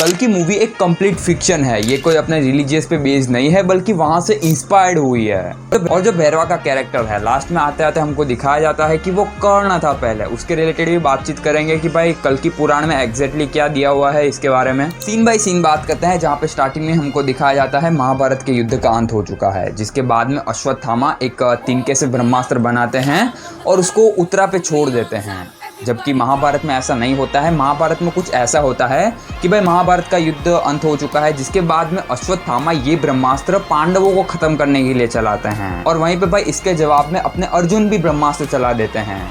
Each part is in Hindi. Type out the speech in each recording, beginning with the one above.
कल की मूवी एक कंप्लीट फिक्शन है। ये कोई अपने रिलीजियस पे बेस्ड नहीं है, बल्कि वहां से इंस्पायर्ड हुई है। और जो भैरवा का कैरेक्टर है, लास्ट में आते आते हमको दिखाया जाता है कि वो कर्ण था पहले। उसके रिलेटेड भी बातचीत करेंगे कि भाई कल की पुराण में एग्जैक्टली क्या दिया हुआ है इसके बारे में। सीन बाय सीन बात करते हैं, जहाँ पे स्टार्टिंग में हमको दिखाया जाता है महाभारत के युद्ध का अंत हो चुका है, जिसके बाद में अश्वत्थामा एक तिनके से ब्रह्मास्त्र बनाते हैं और उसको उत्तरा पे छोड़ देते हैं। जबकि महाभारत में ऐसा नहीं होता है। महाभारत में कुछ ऐसा होता है कि भाई महाभारत का युद्ध अंत हो चुका है, जिसके बाद में अश्वत्थामा ये ब्रह्मास्त्र पांडवों को खत्म करने के लिए चलाते हैं। और वहीं पे भाई इसके जवाब में अपने अर्जुन भी ब्रह्मास्त्र चला देते हैं,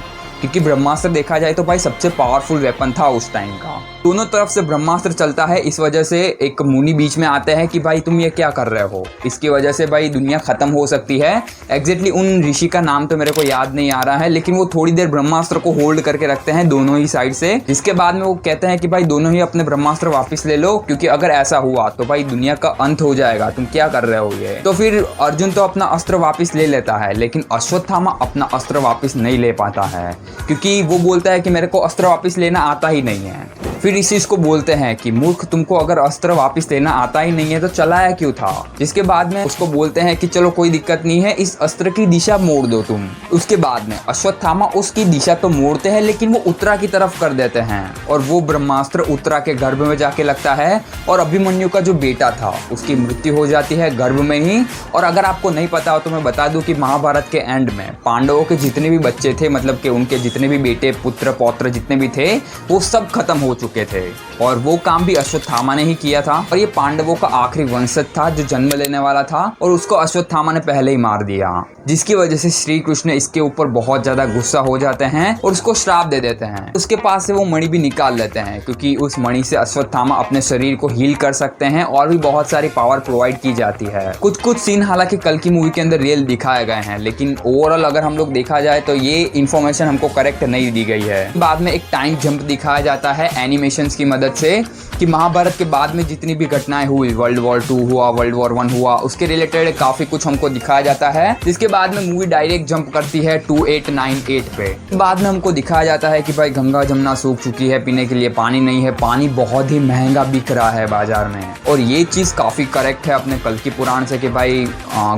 क्योंकि ब्रह्मास्त्र देखा जाए तो भाई सबसे पावरफुल वेपन था उस टाइम का। दोनों तरफ से ब्रह्मास्त्र चलता है। इस वजह से एक मुनि बीच में आते हैं कि भाई तुम ये क्या कर रहे हो, इसकी वजह से भाई दुनिया खत्म हो सकती है। एग्जैक्टली उन ऋषि का नाम तो मेरे को याद नहीं आ रहा है, लेकिन वो थोड़ी देर ब्रह्मास्त्र को होल्ड करके रखते हैं दोनों ही साइड से, जिसके बाद में वो कहते हैं कि भाई दोनों ही अपने ब्रह्मास्त्र वापस ले लो, क्योंकि अगर ऐसा हुआ तो भाई दुनिया का अंत हो जाएगा, तुम क्या कर रहे हो ये। तो फिर अर्जुन तो अपना अस्त्र वापस ले लेता है, लेकिन अश्वत्थामा अपना अस्त्र वापस नहीं ले पाता है, क्योंकि वो बोलता है कि मेरे को अस्त्र वापस लेना आता ही नहीं है। फिर इसी इसको बोलते हैं कि मूर्ख, तुमको अगर अस्त्र वापस लेना आता ही नहीं है तो चलाया क्यों था। जिसके बाद में उसको बोलते हैं कि चलो कोई दिक्कत नहीं है, इस अस्त्र की दिशा मोड़ दो तुम। उसके बाद में अश्वत्थामा उसकी दिशा तो मोड़ते हैं, लेकिन वो उत्तरा की तरफ कर देते हैं और वो ब्रह्मास्त्र उत्तरा के गर्भ में जाके लगता है और अभिमन्यु का जो बेटा था उसकी मृत्यु हो जाती है गर्भ में ही। और अगर आपको नहीं पता हो तो मैं बता दूं कि महाभारत के एंड में पांडवों के जितने भी बच्चे थे, मतलब कि उनके जितने भी बेटे पुत्र पौत्र जितने भी थे, वो सब खत्म हो चुके थे। और वो काम भी अश्वत्थामा ने ही किया था। और ये पांडवों का आखिरी वंशज था जो जन्म लेने वाला था, और उसको अश्वत्थामा ने पहले ही मार दिया, जिसकी वजह से श्री कृष्ण इसके ऊपर बहुत ज्यादा गुस्सा हो जाते हैं और उसको श्राप दे देते हैं। उसके पास से वो मणि भी निकाल लेते हैं, क्योंकि उस मणि से अश्वत्थामा अपने शरीर को हील कर सकते हैं और भी बहुत सारी पावर प्रोवाइड की जाती है। कुछ सीन हालांकि कल की मूवी के अंदर रियल दिखाए गए हैं, लेकिन ओवरऑल अगर हम लोग देखा जाए तो ये इन्फॉर्मेशन हमको करेक्ट नहीं दी गई है। बाद में एक टाइम जंप दिखाया जाता है एनिमेशंस की मदद से, कि महाभारत के बाद में जितनी भी घटनाएं हुई, वर्ल्ड वॉर 2 हुआ, वर्ल्ड वॉर 1 हुआ, उसके रिलेटेड काफी कुछ हमको दिखाया जाता है। जिसके बाद में मूवी डायरेक्ट जंप करती है 2898 पे। बाद में हमको दिखाया जाता है कि भाई गंगा जमुना सूख चुकी है, पीने के लिए पानी नहीं है, पानी बहुत ही महंगा बिक रहा है बाजार में। और ये चीज काफी करेक्ट है अपने कल की पुराण से, कि भाई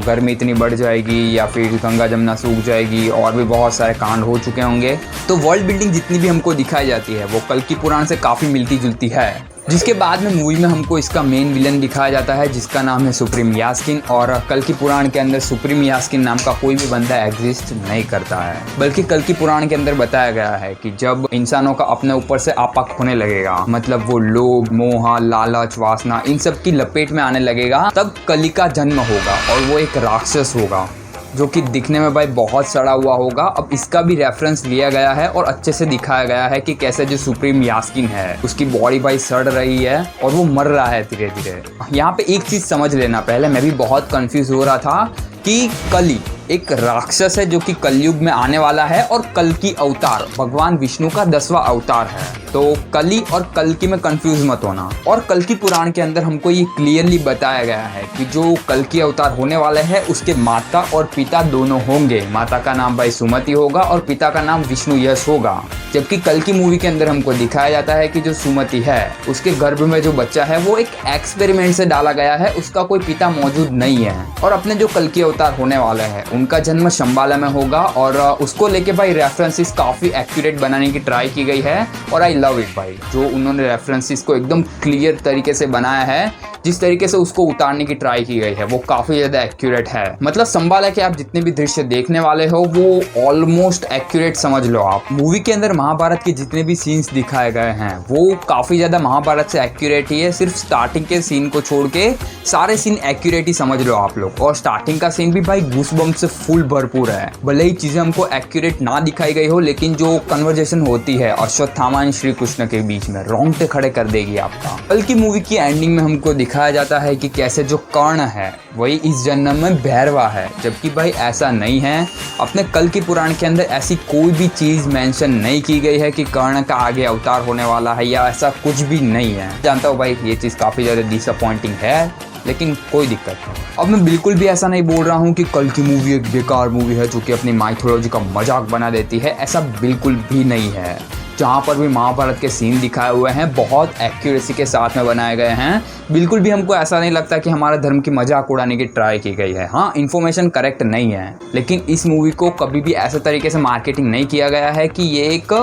गर्मी इतनी बढ़ जाएगी या फिर गंगा जमुना सूख जाएगी, और भी बहुत सारे कांड हो चुके होंगे। तो वर्ल्ड बिल्डिंग जितनी भी हमको दिखाई जाती है वो कल की पुराण से काफी मिलती जुलती है। जिसके बाद में मूवी में हमको इसका मेन विलन दिखाया जाता है, जिसका नाम है सुप्रीम यास्किन। और कल की पुराण के अंदर सुप्रीम यास्किन नाम का कोई भी बंदा एग्जिस्ट नहीं करता है, बल्कि कल की पुराण के अंदर बताया गया है कि जब इंसानों का अपने ऊपर से आपा खोने लगेगा, मतलब वो लोभ मोह लालच वासना इन सब की लपेट में आने लगेगा, तब कली का जन्म होगा और वो एक राक्षस होगा जो कि दिखने में भाई बहुत सड़ा हुआ होगा। अब इसका भी रेफरेंस लिया गया है और अच्छे से दिखाया गया है कि कैसे जो सुप्रीम यास्किन है उसकी बॉडी भाई सड़ रही है और वो मर रहा है धीरे धीरे। यहाँ पे एक चीज समझ लेना, पहले मैं भी बहुत कंफ्यूज हो रहा था कि कली एक राक्षस है जो कि कलयुग में आने वाला है, और कल की अवतार भगवान विष्णु का 10वां अवतार है। तो कली और कल्कि में कंफ्यूज मत होना। और कल की पुराण के अंदर हमको ये क्लियरली बताया गया है कि जो कल की अवतार होने वाले हैं उसके माता और पिता दोनों होंगे। माता का नाम भाई सुमति होगा और पिता का नाम विष्णु यश होगा। जबकि कल की मूवी के अंदर हमको दिखाया जाता है कि जो सुमति है उसके गर्भ में जो बच्चा है वो एक एक्सपेरिमेंट से डाला गया है, उसका कोई पिता मौजूद नहीं है। और अपने जो कल की अवतार होने वाले हैं उनका जन्म शंबाला में होगा, और उसको लेके भाई रेफरेंसेस काफी एक्यूरेट बनाने की ट्राई की गई है। और आई लव इट भाई, जो उन्होंने रेफरेंसेस को एकदम क्लियर तरीके से बनाया है, जिस तरीके से उसको उतारने की ट्राई की गई है वो काफी ज्यादा एक्यूरेट है। मतलब संभाला के आप जितने भी दृश्य देखने वाले हो वो ऑलमोस्ट एक्यूरेट समझ लो आप। मूवी के अंदर महाभारत के जितने भी सीन्स दिखाए गए हैं वो काफी ज्यादा महाभारत से एक्यूरेट ही है। सिर्फ स्टार्टिंग के सीन को छोड़ के सारे सीन एक्यूरेट ही समझ लो आप लोग। और स्टार्टिंग का सीन भी भाई गूसबम्प से फुल भरपूर है। भले ही चीजें हमको एक्यूरेट ना दिखाई गई हो, लेकिन जो कन्वर्जेशन होती है अश्वत्थामा और श्री कृष्ण के बीच में, रोंगटे खड़े कर देगी आपका। कल की मूवी की एंडिंग में हमको दिखाया जाता है कि कैसे जो कर्ण है वही इस जन्म में भैरवा है, जबकि भाई ऐसा नहीं है। अपने कल की पुराण के अंदर ऐसी कोई भी चीज मेंशन नहीं की गई है कि कर्ण का आगे अवतार होने वाला है, या ऐसा कुछ भी नहीं है। जानता हूँ भाई ये चीज काफी ज्यादा डिसअपॉइंटिंग है, लेकिन कोई दिक्कत नहीं। अब मैं बिल्कुल भी ऐसा नहीं बोल रहा हूँ कि कल की मूवी एक बेकार मूवी है जो कि अपनी माइथोलॉजी का मजाक बना देती है, ऐसा बिल्कुल भी नहीं है। जहाँ पर भी महाभारत के सीन दिखाए हुए हैं बहुत एक्यूरेसी के साथ में बनाए गए हैं। बिल्कुल भी हमको ऐसा नहीं लगता कि हमारे धर्म की मजाक उड़ाने की ट्राई की गई है। हाँ, इन्फॉर्मेशन करेक्ट नहीं है, लेकिन इस मूवी को कभी भी ऐसे तरीके से मार्केटिंग नहीं किया गया है कि ये एक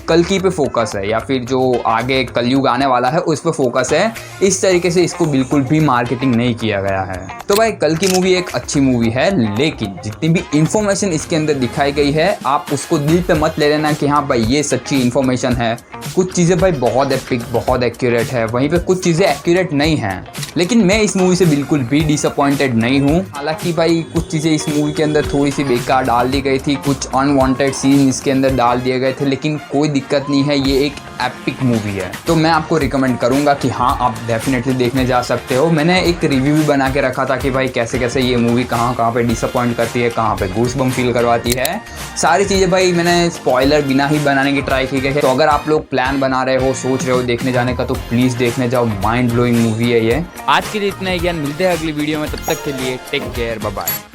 कल्कि पे फोकस है या फिर जो आगे कलयुग आने वाला है उस पे फोकस है। इस तरीके से इसको बिल्कुल भी मार्केटिंग नहीं किया गया है। तो भाई कल्कि मूवी एक अच्छी मूवी है, लेकिन जितनी भी इंफॉर्मेशन इसके अंदर दिखाई गई है आप उसको दिल पे मत ले लेना कि हाँ भाई ये सच्ची इन्फॉर्मेशन है। कुछ चीज़ें भाई बहुत एपिक, बहुत एक्यूरेट है, वहीं पे कुछ चीज़ें एक्यूरेट नहीं हैं। लेकिन मैं इस मूवी से बिल्कुल भी डिसअपॉइंटेड नहीं हूँ। हालांकि भाई कुछ चीज़ें इस मूवी के अंदर थोड़ी सी बेकार डाल दी गई थी, कुछ अनवांटेड सीन इसके अंदर डाल दिए गए थे, लेकिन कोई दिक्कत नहीं है, ये एक एपिक मूवी है। तो मैं आपको रिकमेंड करूंगा कि हाँ आप डेफिनेटली देखने जा सकते हो। मैंने एक रिव्यू भी बना के रखा था कि भाई कैसे कैसे ये मूवी कहाँ कहाँ पे डिसअपॉइंट करती है, कहाँ पे गूज़बम फील करवाती है। सारी चीज़ें भाई मैंने स्पॉइलर बिना ही बनाने की ट्राई की गई है। तो अगर आप लोग प्लान बना रहे हो, सोच रहे हो देखने जाने का, तो प्लीज़ देखने जाओ। माइंड ब्लोइंग मूवी है ये। आज के लिए इतना ही ज्ञान, मिलते हैं अगली वीडियो में, तब तक के लिए टेक केयर, बाय बाय।